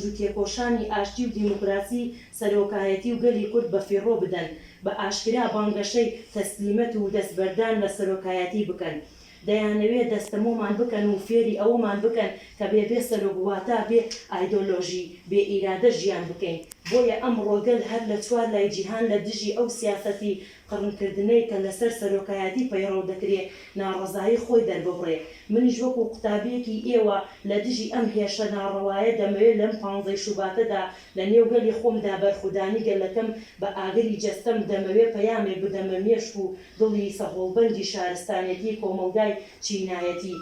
دەنج و تێکۆشانی ئاشتی و دیموکراسی سەرۆکایەتی و گەلی کورد بە فیڕۆ بدەن، بە ئاشکرا بانگەشەی تەسلیمەت و دەستبەردان لە سەرۆکایەتی بکەن. دەیانەوێت دەستەمۆمان بکەن و فێری ئەوەمان بکەن کە بێ سەرۆکواتە بێ ئایدۆلۆژی بێ ئیرادە ژیان بکەین. بۆیە ئەم ڕۆگەل هەر لە چوار لای جیهان لە دژی ئەو سیاسەتی قڕنکردنەی کە لەسەر سەرۆکایەتی پەیڕەو دەکرێت ناڕەزایی خۆی دەرببڕێ. منیش وەکو قوتابیەکی ئێوە لە دژی ئەم هێشە ناڕەوایە دەمەوێت لەم 15 شوباتەدا لە نێو گەلی خۆمدا بەرخودانی گەلەکەم بە ئاگری جەستەم دەمەوێت پەیامێک بدەمە مێشک و دڵی سەهۆڵبەندی شارستانیەتی کۆمەلگای چینایەتی.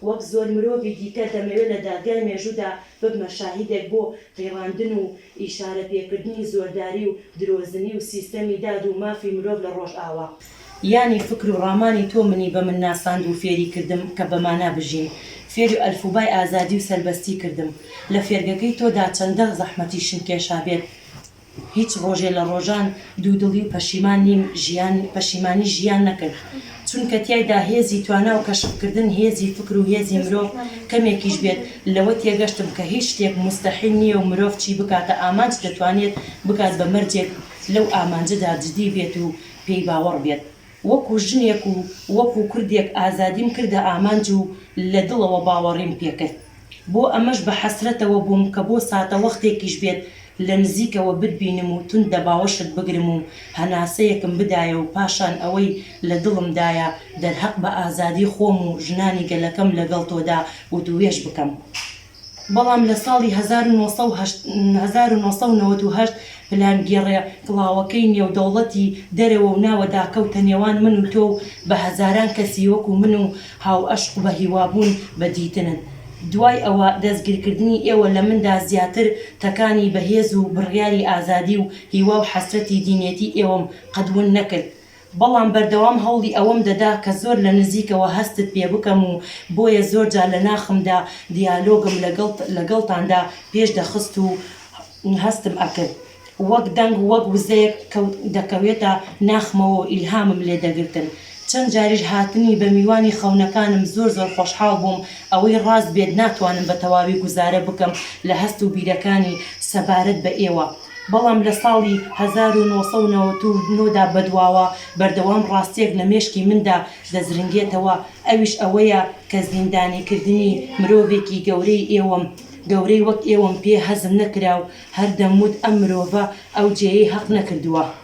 وەک زۆر مرۆڤی دیکە دەمەوێت لە دادگای مێژوودا ببمە شاهیدێک بۆ قێڕاندن و ئیشارە پێکردنی زۆرداری و درۆزنی و سیستەمی داد و مافی مرۆڤ لە ڕۆژئاوا. یانی فکر و ڕامانی تۆ منی بە من ناساند و فێری کردم کە بەمانە بژین. فێری ئەلفوبای ئازادی و سەربەستی کردم. لە فێرگەکەی تۆدا چەندە زەحمەتی شنکێشا بێت، هیچ ڕۆژێ لە ڕۆژان دوودڵی و پەشیمانی ژیان نەکرد، چونکە تیایدا هێزی توانا و کەشفکردن هێزی فکر و هێزی مرۆڤ کەمێکیش بێت. لەوە تێگەشتم کە هیچ شتێک مستەحیل نییە و مرۆڤ چی بکاتە ئامانج دەتوانێت بکات بە مەرجێک لەو ئامانجەدا جدی بێت و پێی باوەڕ بێت. وەکو ژنێک و وەکو کوردێک ئازادیم کردە ئامانج و لە دڵەوە باوەڕیم پێکرد. بۆ ئەمەش بە حەسرەتەوە بووم کە بۆ ساتە وەختێکیش بێت لە نزیکەوە بتبینم و تون دەباوەشت بگرم و هەناسەیەکم بدایە و پاشان ئەوەی لە دڵمدایە دەرهەق بە ئازادی خۆم و ژنانی گەلەکەم لەگەڵ تۆدا و دوێژ بکەم. بەڵام لە ساڵی 1998 پلانگێڕێ کڵاوەکەی نێودەوڵەتی دەرەوە و ناوەدا کەوتە نێوان من و تۆ و بە هەزاران کەسی وەکو من و هاو ئەشق بە هیوابوون بە دیتنن. دوای ئەوە دەستگیرکردنی ئێوە لە مندا زیاتر تەکانی بەهێز و بڕیاری ئازادی و هیوا و حەسرەتی دینێتی ئێوەم قەدون نەکرد. بەڵام بەردەوام هەوڵی ئەوەم دەدا کە زۆر لە نزیکەوە هەستت پێ بکەم و بۆیە زۆرجار لە ناخمدا دیالۆگم لەگەڵتاندا پێش دەخست و هەستم ئەکرد. وەک دەنگ وەک وزەیەک دەکەوێتە ناخمەوە و ئیلهامم لێ دەگرتن. چەند جاریش هاتنی بە میوانی خەونەکانم زۆر خۆشحاڵ بووم ئەوەی ڕاست بێت ناتوانم بە تەواوی گوزارە بکەم لە هەست و بیرەکانی سەبارەت بە ئێوە. بەڵام لە ساڵی 1990دا بەدواوە بەردەوام ڕاستیەک لە مێشکی مندا دەزرنگێتەوە، ئەویش ئەوەیە کە زیندانیکردنی مرۆڤێکی گەورەی وەک ئێوەم پێ هەزم نەکرا و هەردەموت ئەم مرۆڤە ئەو جێیەی حەق نەکردووە.